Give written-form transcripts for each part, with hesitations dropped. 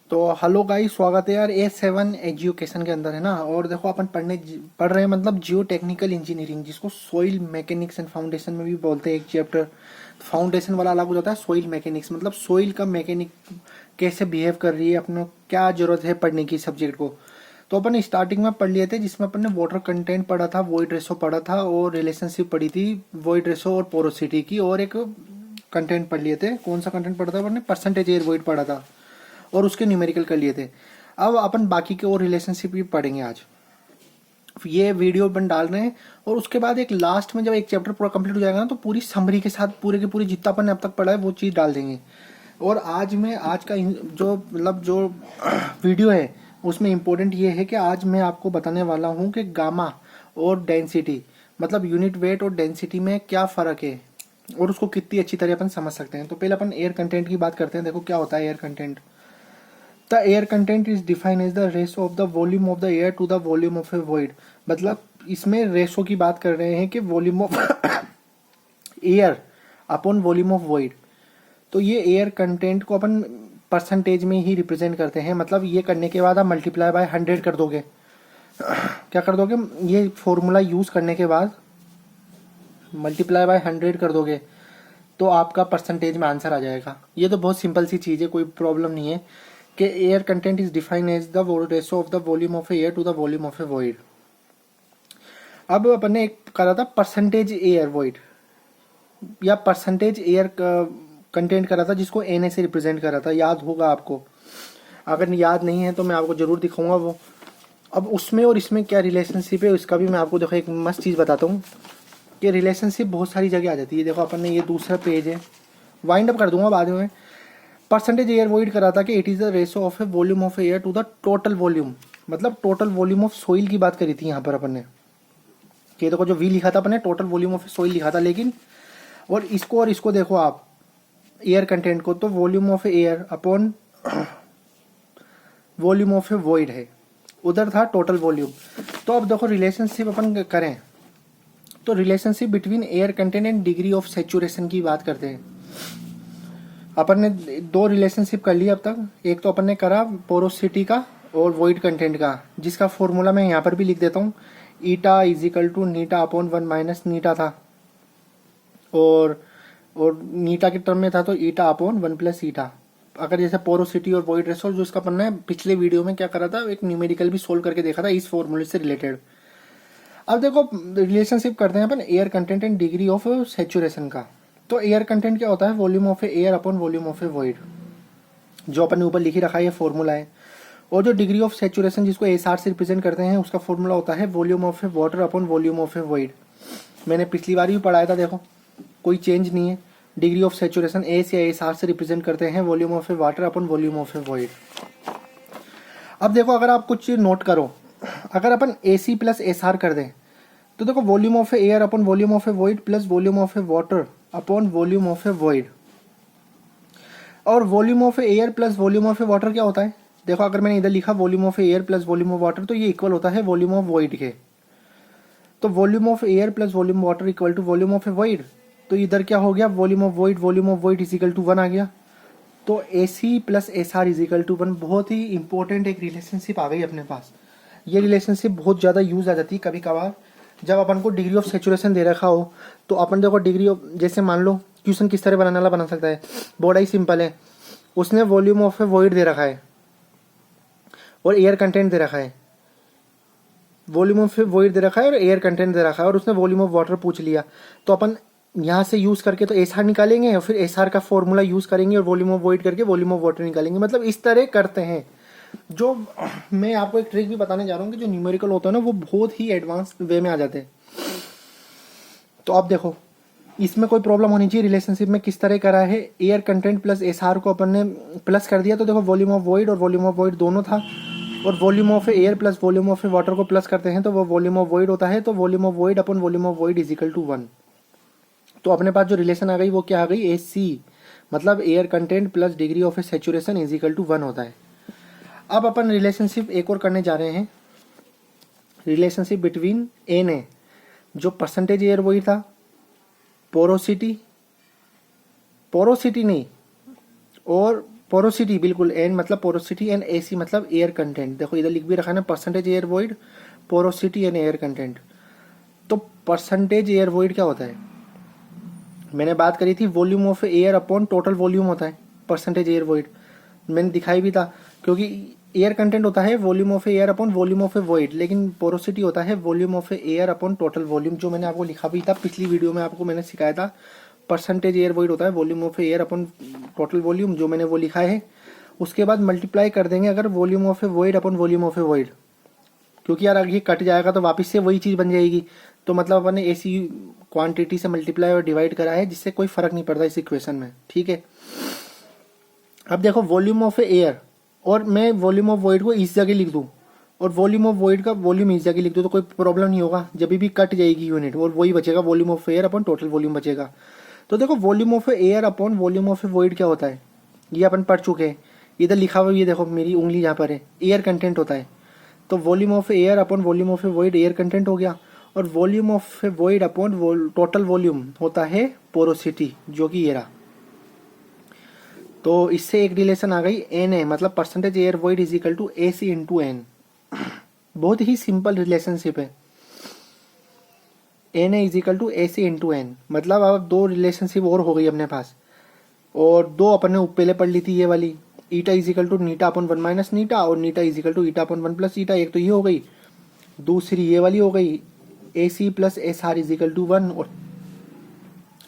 तो hello guys, स्वागत है यार A7 एजुकेशन के अंदर, है ना। और देखो अपन पढ़ रहे हैं मतलब जियो टेक्निकल इंजीनियरिंग, जिसको सोइल मैकेनिक्स एंड फाउंडेशन में भी बोलते हैं। एक चैप्टर फाउंडेशन वाला अलग हो जाता है। सोइल मैकेनिक्स मतलब सोइल का मैकेनिक कैसे बिहेव कर रही है, अपने क्या जरूरत है पढ़ने की सब्जेक्ट को। तो अपन स्टार्टिंग में पढ़ लिए थे, जिसमें अपन ने वाटर कंटेंट पढ़ा था, वॉइड रेशो पढ़ा था, और रिलेशनशिप पढ़ी थी वॉइड रेशो और पोरोसिटी की। और एक कंटेंट पढ़ लिए थे। कौन सा कंटेंट पढ़ा था अपन ने? परसेंटेज एयर वॉइड पढ़ा था, और उसके न्यूमेरिकल कर लिए थे। अब अपन बाकी के और रिलेशनशिप भी पढ़ेंगे आज। ये वीडियो अपन डाल रहे हैं, और उसके बाद एक लास्ट में जब एक चैप्टर पूरा कंप्लीट हो जाएगा ना, तो पूरी समरी के साथ पूरे के पूरी जितना अपन ने अब तक पढ़ा है वो चीज़ डाल देंगे। और आज का जो वीडियो है उसमें इम्पोर्टेंट ये है कि आज मैं आपको बताने वाला हूँ कि गामा और डेंसिटी, मतलब यूनिट वेट और डेंसिटी में क्या फ़र्क है, और उसको कितनी अच्छी तरह अपन समझ सकते हैं। तो पहले अपन एयर कंटेंट की बात करते हैं। देखो क्या होता है air content. The air content is defined as the ratio of the volume of the air to the volume of a void। मतलब इसमें रेशो की बात कर रहे हैं कि volume of air upon volume of void. तो ये एयर कंटेंट को अपन परसेंटेज में ही रिप्रेजेंट करते हैं। मतलब ये करने के बाद आप मल्टीप्लाई बाय 100 कर दोगे। क्या कर दोगे? ये फॉर्मूला यूज करने के बाद मल्टीप्लाई बाय 100 कर दोगे तो आपका परसेंटेज में आंसर आ जाएगा। ये तो बहुत सिंपल सी चीज़ है, कोई प्रॉब्लम नहीं है। कि air content is defined as the ratio of the volume of air to the volume of a void. अब अपन ने एक करा था परसेंटेज एयर वॉइड, या परसेंटेज एयर कंटेंट करा था, जिसको एन से रिप्रेजेंट करा था। याद होगा आपको। अगर याद नहीं है तो मैं आपको जरूर दिखाऊंगा वो। अब उसमें और इसमें क्या रिलेशनशिप है उसका भी मैं आपको देखो एक मस्त चीज़ बताता हूँ कि रिलेशनशिप बहुत सारी जगह आ जाती है। देखो अपन ने ये दूसरा पेज है, वाइंड अप कर दूंगा बाद में। परसेंटेज एयर वॉइड करा था कि it is the ratio of a volume of air to the total volume, मतलब टोटल वॉल्यूम ऑफ सोइल की बात करी थी यहाँ पर अपन ने। कि देखो जो वी लिखा था अपन ने टोटल वॉल्यूम ऑफ सोइल लिखा था, लेकिन और इसको देखो आप एयर कंटेंट को, तो volume of air upon volume of a void है, उधर था टोटल वॉल्यूम। तो अब देखो रिलेशनशिप अपन करें तो relationship between air content and degree of saturation की बात करते हैं। अपन ने दो रिलेशनशिप कर लिया अब तक। एक तो अपन ने करा पोरोसिटी का और वॉइड कंटेंट का, जिसका फॉर्मूला मैं यहाँ पर भी लिख देता हूँ। Eta is equal to eta upon 1 minus eta था, और नीटा के टर्म में था तो ईटा अपॉन 1 प्लस ईटा। अगर जैसे पोरोसिटी और वॉइड रेशो, जो इसका अपन ने पिछले वीडियो में क्या करा था, एक न्यूमेरिकल भी सोल्व करके देखा था इस फॉर्मूले से रिलेटेड। अब देखो रिलेशनशिप करते हैं अपन air content and degree of saturation का। तो एयर कंटेंट क्या होता है? Volume of air upon volume of a void, जो अपन ने ऊपर लिखी रखा है, ये फॉर्मूला है। और जो डिग्री ऑफ सेचुरेशन, जिसको एसआर से रिप्रेजेंट करते हैं, उसका फॉर्मूला होता है volume of a water upon volume of a void. मैंने पिछली बार भी पढ़ाया था, देखो कोई चेंज नहीं है। डिग्री ऑफ सेचुरेशन एस या एसआर से रिप्रेजेंट करते हैं volume of a water upon volume of a void. अब देखो अगर आप कुछ नोट करो, अगर अपन A C plus S R कर दें तो देखो volume of a air upon volume of a void plus volume of a water upon volume of a void. और volume of air plus volume of a water क्या होता है? देखो अगर मैंने इधर लिखा volume of air plus volume of water, तो ये इक्वल होता है वॉल्यूम ऑफ वॉइड के। तो volume of air plus volume water equal to volume of a void. तो इधर क्या हो गया? Volume of void is equal to 1 आ गया। तो A C plus S R is equal to 1। बहुत ही इंपॉर्टेंट एक रिलेशनशिप आ गई अपने पास। ये रिलेशनशिप बहुत ज़्यादा यूज आ जाती है कभी कभार, जब अपन को डिग्री ऑफ सेचुरेशन दे रखा हो। तो अपन देखो डिग्री ऑफ, जैसे मान लो क्वेश्चन किस तरह बनाने वाला बना सकता है, बड़ा ही सिंपल है। उसने वॉल्यूम ऑफ ए वॉइड दे रखा है और एयर कंटेंट दे रखा है। वॉल्यूम ऑफ ए वॉइड दे रखा है और एयर कंटेंट दे रखा है, और उसने वॉल्यूम ऑफ वाटर पूछ लिया। तो अपन यहाँ से यूज करके तो एस आर निकालेंगे, और फिर एस आर का फॉर्मूला यूज करेंगे, और वॉल्यूम ऑफ वॉइड करके वॉल्यूम ऑफ वाटर निकालेंगे। मतलब इस तरह करते हैं। जो मैं आपको एक ट्रिक भी बताने जा रहा हूँ कि जो न्यूमेरिकल होता है ना, वो बहुत ही एडवांस वे में आ जाते हैं। तो अब देखो इसमें कोई प्रॉब्लम होनी चाहिए। रिलेशनशिप में किस तरह करा है, air content plus S are को अपन ने प्लस कर दिया, तो देखो वॉल्यूम ऑफ वॉइड और वॉल्यूम ऑफ वॉइड दोनों था। और volume of air plus volume of water को प्लस करते हैं तो वो वॉल्यूम ऑफ वॉइड होता है। तो volume of void upon volume of void is equal to 1। तो अपने पास जो रिलेशन आ गई वो क्या आ गई? ए सी, मतलब air content plus degree of a saturation is equal to 1 होता है। अब अपन रिलेशनशिप एक और करने जा रहे हैं, रिलेशनशिप बिटवीन एन ए, जो परसेंटेज एयर वही था, पोरोसिटी नहीं, और पोरोसिटी, बिल्कुल, एन मतलब पोरोसिटी एंड एसी मतलब एयर कंटेंट। देखो इधर लिख भी रखा है ना, percentage air void, porosity and air content. तो परसेंटेज एयर वॉइड क्या होता है, मैंने बात करी थी volume of air upon total volume होता है परसेंटेज एयर वॉइड, मैंने दिखाई भी था। क्योंकि एयर कंटेंट होता है volume of air upon volume of a void, लेकिन पोरोसिटी होता है volume of air upon total volume, जो मैंने आपको लिखा भी था पिछली वीडियो में, आपको मैंने सिखाया था। परसेंटेज एयर वॉइड होता है volume of air upon total volume, जो मैंने वो लिखा है। उसके बाद मल्टीप्लाई कर देंगे अगर volume of a void upon volume of a void, क्योंकि यार अगर ये कट जाएगा तो वापस से वही चीज़ बन जाएगी। तो मतलब अपन ने ऐसी क्वांटिटी से मल्टीप्लाई और डिवाइड करा है जिससे कोई फर्क नहीं पड़ता इस इक्वेशन में, ठीक है। अब देखो वॉल्यूम ऑफ एयर और मैं वॉल्यूम ऑफ वॉइड को इस जगह लिख दूं और वॉल्यूम ऑफ वॉइड का वॉल्यूम इस जगह लिख दूं तो कोई प्रॉब्लम नहीं होगा, जब भी कट जाएगी यूनिट और वही बचेगा, volume of air upon total volume बचेगा। तो देखो volume of air upon volume of void क्या होता है, ये अपन पढ़ चुके हैं। इधर लिखा हुआ ये देखो, मेरी उंगली यहाँ पर है, एयर कंटेंट होता है। तो volume of air upon volume of void air content हो गया, और volume of void upon total volume होता है पोरोसिटी, जो कि ये रहा। तो इससे एक रिलेशन आ गई, एन है मतलब percentage air void is equal to A C into n. बहुत ही सिंपल रिलेशनशिप है, n is equal to A C into n. मतलब अब दो रिलेशनशिप और हो गई अपने पास, और दो अपन ने पहले पढ़ ली थी ये वाली, eta is equal to eta upon one minus eta और eta is equal to eta upon one plus eta. एक तो ये हो गई, दूसरी ये वाली हो गई A C plus S R is equal to one,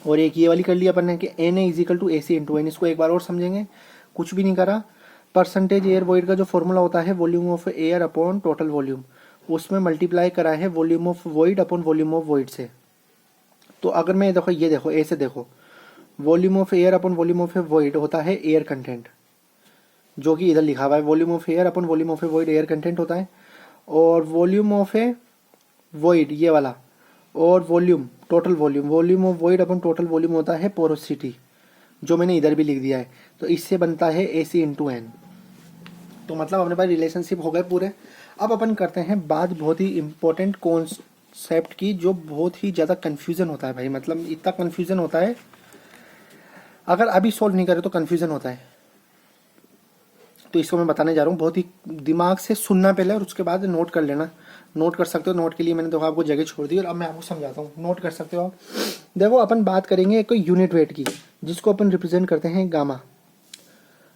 और एक ये वाली कर लिया अपन ने कि N A is equal to A C into N. इसको एक बार और समझेंगे, कुछ भी नहीं करा। परसेंटेज एयर वॉइड का जो फॉर्मूला होता है volume of air upon total volume, उसमें मल्टीप्लाई करा है volume of void upon volume of void से। तो अगर मैं देखो ये देखो ऐसे देखो, volume of air upon volume of void होता है एयर कंटेंट, जो कि इधर लिखा हुआ है volume of air upon volume of void air content होता है, और वॉल्यूम ऑफ ए वॉइड ये वाला, और volume total volume, volume of void upon total volume होता है पोरोसिटी, जो मैंने इधर भी लिख दिया है। तो इससे बनता है ए सी इंटू एन। तो मतलब अपने पास रिलेशनशिप हो गए पूरे। अब अपन करते हैं बात बहुत ही इंपॉर्टेंट कॉन्सेप्ट की, जो बहुत ही ज़्यादा कन्फ्यूजन होता है भाई, मतलब इतना कन्फ्यूजन होता है, अगर अभी सोल्व नहीं करे तो कन्फ्यूजन होता है। तो इसको मैं बताने जा रहा हूँ, बहुत ही दिमाग से सुनना पहले और उसके बाद नोट कर लेना। नोट कर सकते हो, नोट के लिए मैंने देखो आपको जगह छोड़ दी, और अब मैं आपको समझाता हूँ, नोट कर सकते हो आप। देखो अपन बात करेंगे एक यूनिट वेट की, जिसको अपन रिप्रेजेंट करते हैं गामा,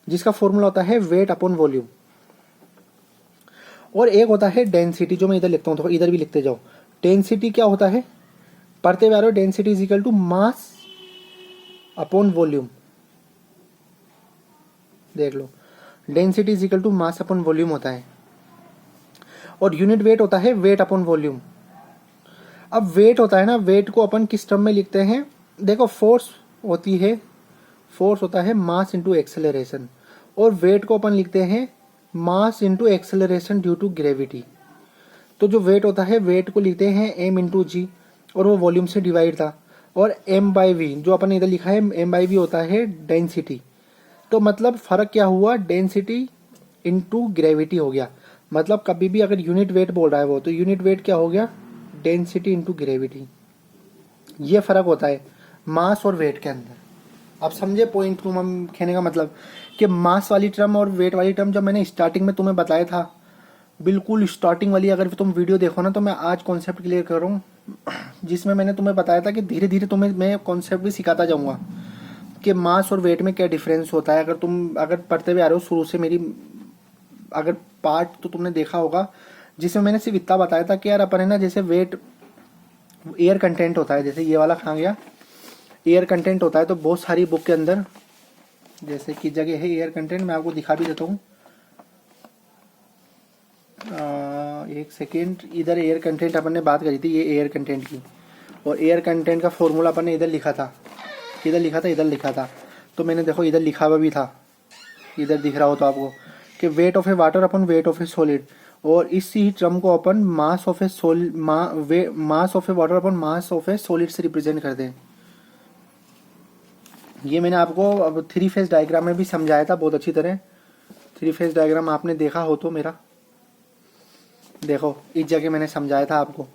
जिसका फॉर्मूला होता है वेट अपॉन वॉल्यूम, और एक होता है डेंसिटी, जो मैं इधर लिखता हूँ, तो इधर भी लिखते जाओ। डेंसिटी क्या होता है, पढ़ते हुए आ रहे हो, density is equal to mass upon volume. देख लो, density is equal to mass upon volume होता है, और यूनिट वेट होता है वेट अपॉन वॉल्यूम। अब वेट होता है ना, वेट को अपन किस टर्म में लिखते हैं, देखो फोर्स होती है, फोर्स होता है मास इंटू एक्सेलरेशन, और वेट को अपन लिखते हैं mass into acceleration due to gravity. तो जो वेट होता है, वेट को लिखते हैं एम इंटू जी, और वो वॉल्यूम से डिवाइड था, और एम बाई वी, जो अपन इधर लिखा है एम बाई वी होता है डेंसिटी। तो मतलब फर्क क्या हुआ, डेंसिटी इंटू ग्रेविटी हो गया। मतलब कभी भी अगर यूनिट वेट बोल रहा है वो, तो यूनिट वेट क्या हो गया, डेंसिटी इंटू ग्रेविटी। ये फर्क होता है मास और वेट के अंदर। अब समझे पॉइंट को हम कहने का मतलब, कि मास वाली टर्म और वेट वाली टर्म जब मैंने स्टार्टिंग में तुम्हें बताया था, बिल्कुल स्टार्टिंग वाली, अगर तुम वीडियो देखो ना, तो मैं आज कॉन्सेप्ट क्लियर कर रहा हूँ, जिसमें मैंने तुम्हें बताया था कि धीरे धीरे तुम्हें मैं कॉन्सेप्ट भी सिखाता जाऊँगा कि मास और वेट में क्या डिफरेंस होता है। अगर तुम पढ़ते हुए आ रहे हो शुरू से, मेरी अगर पार्ट तो तुमने देखा होगा, जिसमें मैंने सिर्फ इतना बताया था कि यार अपन है ना, जैसे वेट एयर कंटेंट होता है, जैसे ये वाला कहाँ गया, एयर कंटेंट होता है। तो बहुत सारी बुक के अंदर जैसे कि जगह है एयर कंटेंट, मैं आपको दिखा भी देता हूँ, एक सेकेंड। इधर एयर कंटेंट अपन ने बात करी थी, ये एयर कंटेंट की, और एयर कंटेंट का फॉर्मूला अपन ने इधर लिखा था, इधर लिखा था, इधर लिखा था। तो मैंने देखो इधर लिखा हुआ भी था, इधर दिख रहा हो तो आपको, कि weight of a water upon weight of a solid, और इसी टर्म को अपन mass of a mass of a water upon mass of a solid से रिप्रेजेंट करते हैं। ये मैंने आपको अब 3 फेज डायग्राम में भी समझाया था बहुत अच्छी तरह। 3 फेज डायग्राम आपने देखा हो तो मेरा देखो, इस जगह मैंने समझाया था आपको।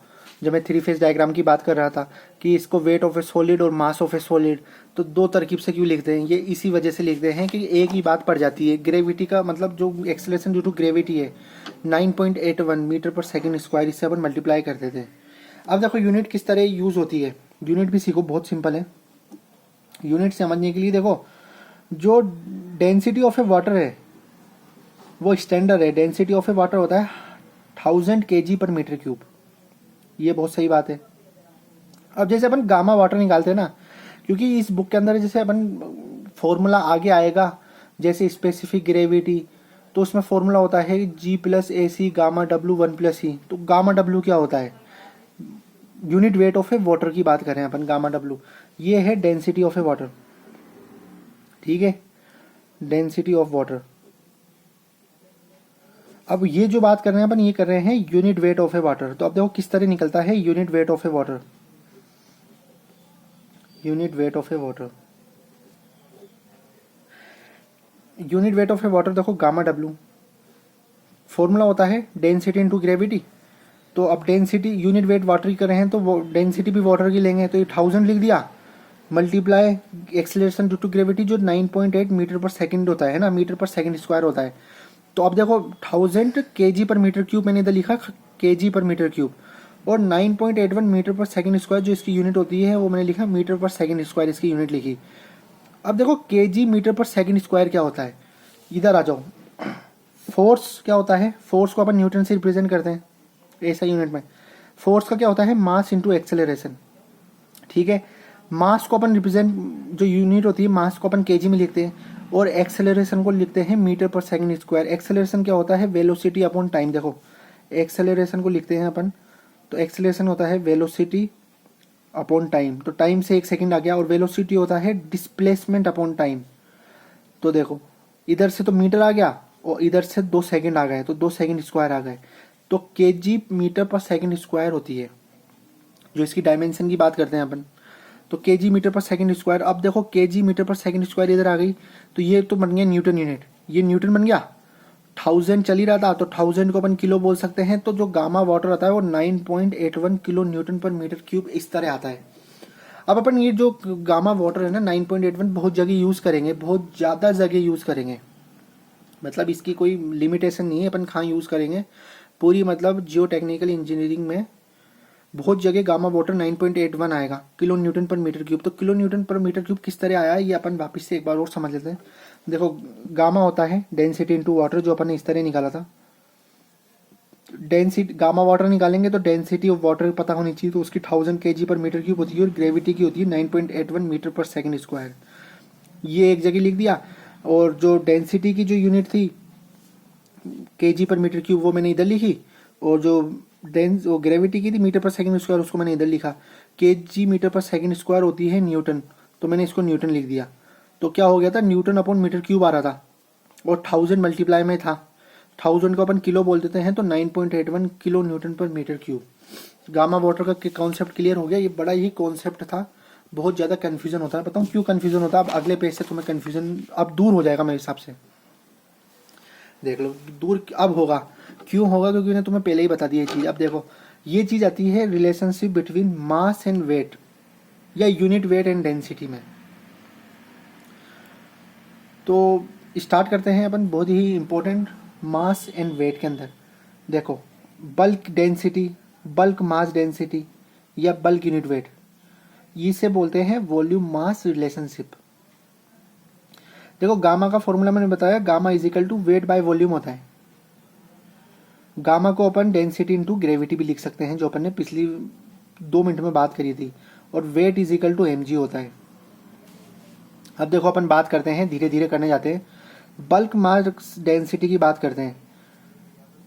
जब मैं 3 फेज डायग्राम की बात कर रहा था कि इसको वेट ऑफ ए सॉलिड और मास ऑफ ए सॉलिड, तो दो तरकीब से क्यों लिखते हैं, ये इसी वजह से लिखते हैं कि एक ही बात पड़ जाती है। ग्रेविटी का मतलब जो एक्सेलरेशन ड्यू टू ग्रेविटी है 9.81 मीटर पर सेकेंड स्क्वायर, इससे अपन मल्टीप्लाई करते थे। अब देखो यूनिट किस तरह यूज होती है, यूनिट भी सीखो, बहुत सिंपल है। यूनिट समझने के लिए देखो, जो डेंसिटी ऑफ ए वाटर है वो स्टैंडर्ड है। डेंसिटी ऑफ ए वाटर होता है 1000 kg पर मीटर क्यूब, ये बहुत सही बात है। अब जैसे अपन गामा वाटर निकालते हैं ना, क्योंकि इस बुक के अंदर जैसे अपन फॉर्मूला आगे आएगा, जैसे स्पेसिफिक ग्रेविटी, तो उसमें फॉर्मूला होता है G+AC गामा W1+E। तो गामा W क्या होता है, unit weight of a water की बात करें अपन, गामा W ये है डेंसिटी ऑफ ए वाटर, ठीक है, डेंसिटी ऑफ वाटर। अब ये जो बात कर रहे हैं अपन, ये कर रहे हैं unit weight of a water. तो अब देखो किस तरह निकलता है unit weight of a water, unit weight of a water, unit weight of a water देखो गामा W, फॉर्मूला होता है डेंसिटी इनटू ग्रेविटी। तो अब डेंसिटी यूनिट वेट वाटर की कर रहे हैं तो वो डेंसिटी भी वाटर की लेंगे, तो ये 1000 लिख दिया, multiply acceleration due to gravity जो 9.8 मीटर पर सेकंड होता है ना, मीटर पर सेकंड स्क्वायर होता है। तो अब देखो 1000 kg पर मीटर क्यूब, मैंने इधर लिखा kg पर मीटर क्यूब, और 9.81 मीटर पर सेकंड स्क्वायर जो इसकी यूनिट होती है वो मैंने लिखा मीटर पर सेकंड स्क्वायर, इसकी यूनिट लिखी। अब देखो kg मीटर पर सेकंड स्क्वायर क्या होता है, इधर आ जाओ। फोर्स क्या होता है, फोर्स को अपन न्यूटन से रिप्रेजेंट करते हैं ऐसा यूनिट में। फोर्स का क्या होता है, मास इंटू एक्सेलरेशन, ठीक है। मास को अपन रिप्रेजेंट, जो यूनिट होती है मास को अपन kg में लिखते हैं, और एक्सेलरेशन को लिखते हैं मीटर पर सेकंड स्क्वायर। एक्सेलरेशन क्या होता है, वेलोसिटी अपॉन टाइम। देखो एक्सेलरेशन को लिखते हैं अपन, तो एक्सेलरेशन होता है वेलोसिटी अपॉन टाइम, तो टाइम से 1 सेकंड आ गया, और वेलोसिटी होता है डिस्प्लेसमेंट अपॉन टाइम। तो देखो इधर से तो मीटर आ गया और इधर से 2 सेकंड आ गए, तो 2 सेकंड स्क्वायर आ गए। तो kg मीटर पर सेकंड स्क्वायर होती है, जो इसकी डायमेंशन की बात करते हैं अपन, तो kg मीटर पर सेकंड स्क्वायर। अब देखो kg मीटर पर सेकंड स्क्वायर इधर आ गई, तो ये तो बन गया न्यूटन यूनिट, ये न्यूटन बन गया। 1000 चल ही रहा था, तो 1000 को अपन किलो बोल सकते हैं। तो जो गामा वाटर आता है वो 9.81 किलो न्यूटन पर मीटर क्यूब इस तरह आता है। अब अपन ये जो गामा वाटर है ना 9.81 बहुत जगह यूज करेंगे, बहुत ज्यादा जगह यूज करेंगे, मतलब इसकी कोई लिमिटेशन नहीं है, अपन कहाँ यूज करेंगे पूरी, मतलब जियो टेक्निकल इंजीनियरिंग में बहुत जगह गामा वाटर 9.81 आएगा किलो न्यूटन पर मीटर क्यूब। तो किलो न्यूटन पर मीटर क्यूब किस तरह आया है ये अपन वापस से एक बार और समझ लेते हैं। देखो गामा होता है डेंसिटी इनटू वाटर, जो अपन ने इस तरह निकाला था। डेंसिटी गामा वाटर निकालेंगे तो डेंसिटी ऑफ वाटर पता होनी चाहिए, तो उसकी 1000 kg पर मीटर क्यूब होती है, और ग्रेविटी की होती है 9.81 मीटर पर सेकंड स्क्वायर। ये एक जगह लिख दिया, और जो डेंसिटी की जो यूनिट थी kg पर मीटर क्यूब वो मैंने इधर लिखी, और जो वो ग्रेविटी की थी मीटर पर सेकंड स्क्वायर उसको मैंने इधर लिखा। kg मीटर पर सेकंड स्क्वायर होती है न्यूटन, तो मैंने इसको न्यूटन लिख दिया। तो क्या हो गया था, न्यूटन अपॉन मीटर क्यूब आ रहा था, और 1000 मल्टीप्लाई में था, 1000 को अपन किलो बोल देते हैं, तो 9.81 किलो न्यूटन पर मीटर क्यूब। गामा वाटर का कॉन्सेप्ट क्लियर हो गया। ये बड़ा ही कॉन्सेप्ट था, बहुत ज़्यादा कन्फ्यूजन होता है, बताऊँ क्यों कन्फ्यूजन होता है। अब अगले पेज से तुम्हें कन्फ्यूजन अब दूर हो जाएगा मेरे हिसाब से, देख लो दूर अब होगा। क्यों होगा, क्योंकि मैंने तुम्हें पहले ही बता दी ये चीज़। अब देखो ये चीज़ आती है relationship between mass and weight, या यूनिट वेट एंड डेंसिटी में। तो स्टार्ट करते हैं अपन बहुत ही इंपॉर्टेंट मास एंड वेट के अंदर। देखो bulk density, bulk mass density या बल्क यूनिट वेट, इसे बोलते हैं वॉल्यूम मास रिलेशनशिप। देखो गामा का फॉर्मूला मैंने बताया, gamma is equal to weight by volume होता है। गामा को अपन डेंसिटी इनटू ग्रेविटी भी लिख सकते हैं, जो अपन ने पिछली 2 मिनट में बात करी थी, और weight is equal to mg होता है। अब देखो अपन बात करते हैं, धीरे धीरे करने जाते हैं, बल्क मास डेंसिटी की बात करते हैं।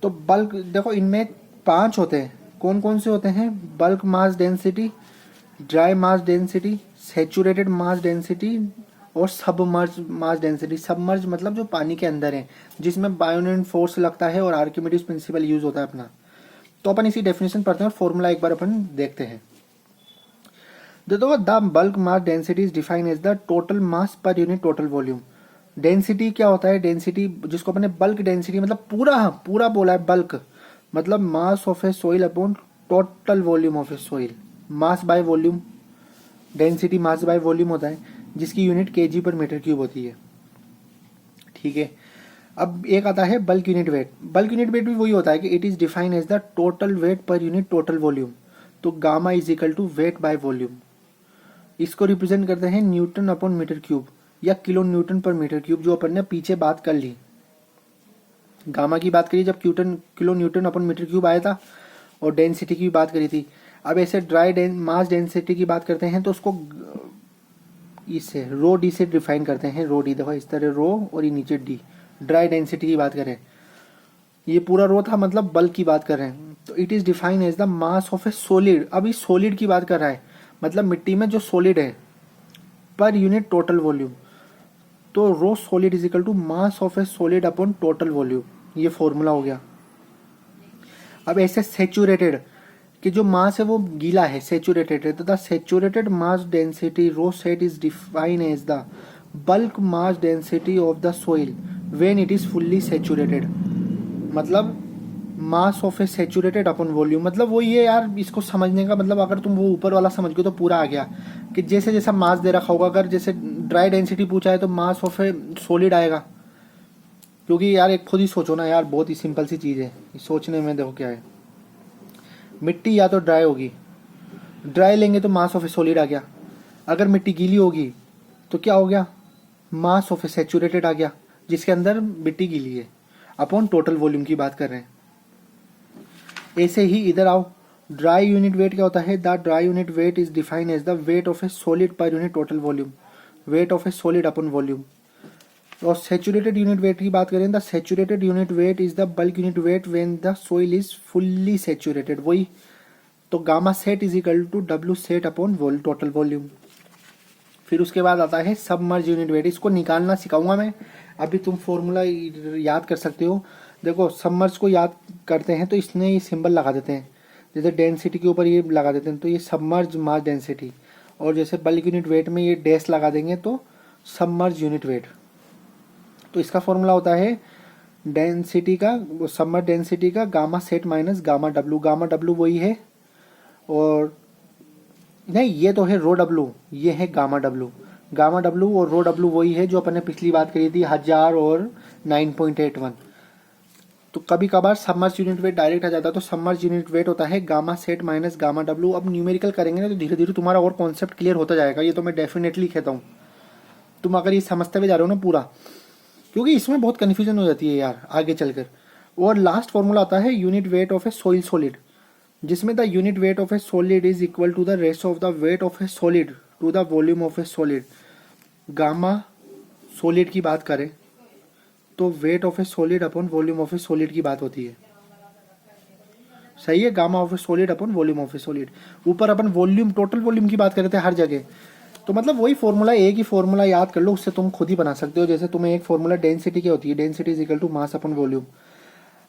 तो बल्क देखो इनमें 5 होते हैं, कौन कौन से होते हैं, bulk mass density, dry mass density, saturated mass density, और सबमर्ज मास डेंसिटी। सबमर्ज मतलब जो पानी के अंदर है, जिसमें बायोनेंट फोर्स लगता है और आर्किमिडीज प्रिंसिपल यूज होता है अपना। तो अपन इसी डेफिनेशन पढ़ते हैं और फॉर्मूला एक बार अपन देखते हैं। देखो the bulk mass density is defined as the total mass per unit total volume. Density क्या होता है, डेंसिटी जिसको अपने बल्क डेंसिटी मतलब पूरा पूरा बोला है, बल्क मतलब mass of a soil upon total volume of a soil. Mass by volume, density mass by volume होता है, जिसकी unit KG per metre cube होती है। ठीक है, अब एक आता है bulk unit weight. Bulk unit weight भी वही होता है कि it is defined as the total weight per unit total volume. तो gamma is equal to weight by volume. इसको रिप्रेजेंट करते हैं न्यूटन अपॉन मीटर क्यूब या किलो न्यूटन पर मीटर क्यूब, जो अपन ने पीछे बात कर ली। गामा की बात करी जब kilonewton upon metre cube आया था, और डेंसिटी की भी बात करी थी। अब ऐसे ड्राई मास डेंसिटी की बात करते हैं तो उसको इससे रो डी से डिफाइन करते हैं। रो डी, देखो इस तरह रो और ये नीचे डी। ड्राई डेंसिटी की बात करें, ये पूरा रो था, मतलब बल्क की बात कर रहे हैं। तो it is define as the mass of a solid. अभी सॉलिड की बात कर रहा है, मतलब मिट्टी में जो सॉलिड है पर यूनिट टोटल वॉल्यूम। तो rho solid is equal to mass of a solid upon total volume, ये फॉर्मूला हो गया। अब ऐसे सेचुरेटेड कि जो मास है वो गीला है, सेचुरेटेड है, तो the saturated mass density rho sat is define as the bulk mass density of the soil when it is fully saturated. मतलब mass of a saturated upon volume, मतलब वो ये यार, इसको समझने का मतलब अगर तुम वो ऊपर वाला समझ गए तो पूरा आ गया। कि जैसे जैसा मास दे रखा होगा, अगर जैसे ड्राई डेंसिटी पूछा है तो मास ऑफ ए सॉलिड आएगा। क्योंकि यार एक खुद ही सोचो ना यार, बहुत ही सिंपल सी चीज़ है, सोचने में देखो क्या है। मिट्टी या तो ड्राई होगी, ड्राई लेंगे तो मास ऑफ ए सॉलिड आ गया। अगर मिट्टी गीली होगी तो क्या हो गया, मास ऑफ ए सेचुरेटेड आ गया, जिसके अंदर मिट्टी गीली है, अपॉन टोटल वॉल्यूम की बात कर रहे हैं। ऐसे ही इधर आओ, ड्राई यूनिट वेट क्या होता है, the dry unit weight is defined as the weight of a solid per unit total volume, weight of a solid upon volume. और सेचुरेटेड यूनिट वेट की बात करें, the saturated unit weight is the bulk unit weight when the soil is fully saturated. वही तो gamma sat is equal to W sat upon total volume. फिर उसके बाद आता है सबमर्ज यूनिट वेट। इसको निकालना सिखाऊंगा मैं, अभी तुम फॉर्मूला याद कर सकते हो। देखो सबमर्ज को याद करते हैं तो इसमें ये सिंबल लगा देते हैं, जैसे डेंसिटी के ऊपर ये लगा देते हैं तो ये सबमर्ज मास डेंसिटी, और जैसे बल्क यूनिट वेट में ये डैश लगा देंगे तो सबमर्ज यूनिट वेट। तो इसका फॉर्मूला होता है डेंसिटी का, सबमर्ज डेंसिटी का gamma sat minus gamma W. Gamma W वही है, और नहीं ये तो है रो डब्लू, ये है गामा डब्लू। गामा डब्लू और रो डब्लू वही है जो अपन ने पिछली बात करी थी 1000 और 9.81। तो कभी कभार सबमर्ज यूनिट वेट डायरेक्ट आ जाता है, तो सबमर्ज यूनिट वेट होता है gamma sat minus gamma W. अब न्यूमेरिकल करेंगे ना तो धीरे धीरे तुम्हारा और कॉन्सेप्ट क्लियर होता जाएगा, ये तो मैं डेफिनेटली कहता हूँ। तुम अगर ये समझते हुए जा रहे हो ना पूरा, क्योंकि इसमें बहुत कन्फ्यूजन हो जाती है यार आगे चलकर। और लास्ट फॉर्मूला आता है unit weight of a soil solid, जिसमें the unit weight of a solid is equal to the ratio of the weight of a solid to the volume of a solid. Gamma solid की बात करें तो weight of a solid upon volume of a solid की बात होती है, सही है। Gamma of a solid upon volume of a solid. ऊपर अपन वॉल्यूम टोटल वॉल्यूम की बात कर रहे थे हर जगह, तो मतलब वही फॉर्मूला, एक ही फॉर्मूला याद कर लो, उससे तुम खुद ही बना सकते हो। जैसे तुम्हें एक फॉर्मूला डेंसिटी की होती है, density is equal to mass upon volume,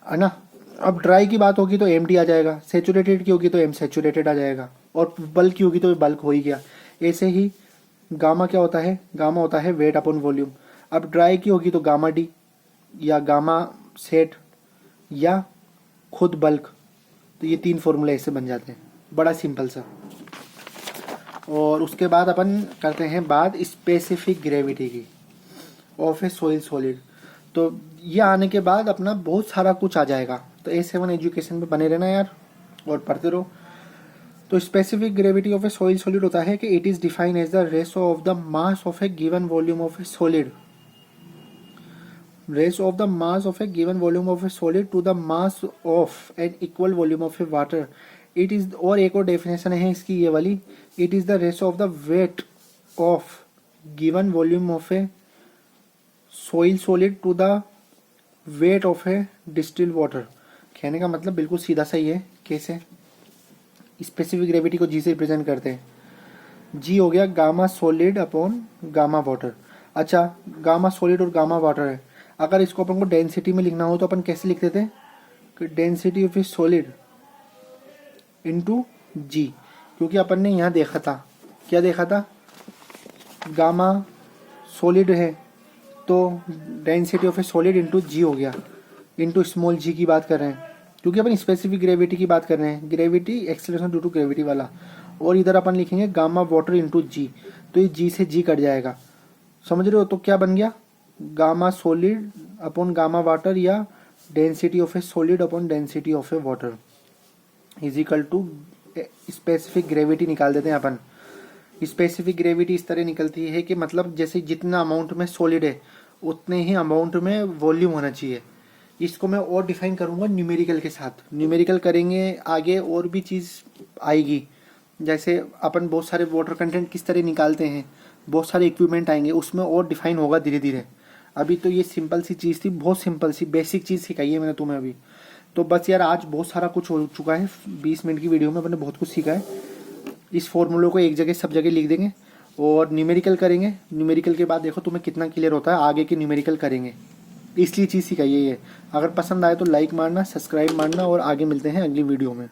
है ना। अब ड्राई की बात होगी तो एम डी आ जाएगा, सेचुरेटेड की होगी तो एम सेचुरेटेड आ जाएगा, और बल्क की होगी तो बल्क हो ही गया। ऐसे ही गामा क्या होता है, गामा होता है वेट अपॉन वॉल्यूम। अब ड्राई की होगी तो गामा डी या गामा सेट या खुद बल्क। तो ये तीन फॉर्मूले ऐसे बन जाते हैं, बड़ा सिंपल सा। और उसके बाद अपन करते हैं बात स्पेसिफिक ग्रेविटी की ऑफ ए सोइल सॉलिड। तो ये आने के बाद अपना बहुत सारा कुछ आ जाएगा। तो A7 एजुकेशन पे बने रहना यार और पढ़ते रहो। तो specific gravity of a soil solid होता है कि it is defined as the ratio of the mass of a given volume of a solid, ratio of the mass of a given volume of a solid to the mass of an equal volume of a water. It is, और एक और definition है इसकी ये वाली, it is the ratio of the weight of given volume of a soil solid to the weight of a distil water. कहने का मतलब बिल्कुल सीधा सही है। कैसे, स्पेसिफिक ग्रेविटी को जी से रिप्रेजेंट करते हैं। जी हो गया gamma solid upon gamma water. अच्छा, गामा सॉलिड और गामा वाटर है। अगर इसको अपन को डेंसिटी में लिखना हो तो अपन कैसे लिखते थे कि density of a solid into G, क्योंकि अपन ने यहाँ देखा था, क्या देखा था, गामा सॉलिड है तो density of a solid into G हो गया, इंटू स्मॉल जी की बात कर रहे हैं। क्योंकि अपन स्पेसिफिक ग्रेविटी की बात कर रहे हैं, gravity acceleration due to gravity वाला। और इधर अपन लिखेंगे गामा वाटर इंटू जी, तो ये जी से जी कट जाएगा, समझ रहे हो। तो क्या बन गया, gamma solid upon gamma water या density of a solid upon density of a water is equal to specific gravity निकाल देते हैं अपन। स्पेसिफिक ग्रेविटी इस तरह निकलती है कि मतलब जैसे जितना अमाउंट में सॉलिड है उतने ही अमाउंट में वॉल्यूम होना चाहिए। इसको मैं और डिफाइन करूंगा न्यूमेरिकल के साथ, न्यूमेरिकल करेंगे आगे और भी चीज़ आएगी। जैसे अपन बहुत सारे वाटर कंटेंट किस तरह निकालते हैं, बहुत सारे इक्विपमेंट आएंगे, उसमें और डिफाइन होगा धीरे धीरे। अभी तो ये सिंपल सी चीज़ थी, बहुत सिंपल सी बेसिक चीज़ सिखाई है मैंने तुम्हें अभी। तो बस यार आज बहुत सारा कुछ हो चुका है, 20 मिनट की वीडियो में मैंने बहुत कुछ सीखा है। इस फॉर्मूलों को एक जगह सब जगह लिख देंगे और न्यूमेरिकल करेंगे। न्यूमेरिकल के बाद देखो तुम्हें कितना क्लियर होता है, आगे के न्यूमेरिकल करेंगे, इसलिए चीज़ सिखाइए ये। अगर पसंद आए तो लाइक मारना, सब्सक्राइब मारना और आगे मिलते हैं अगली वीडियो में।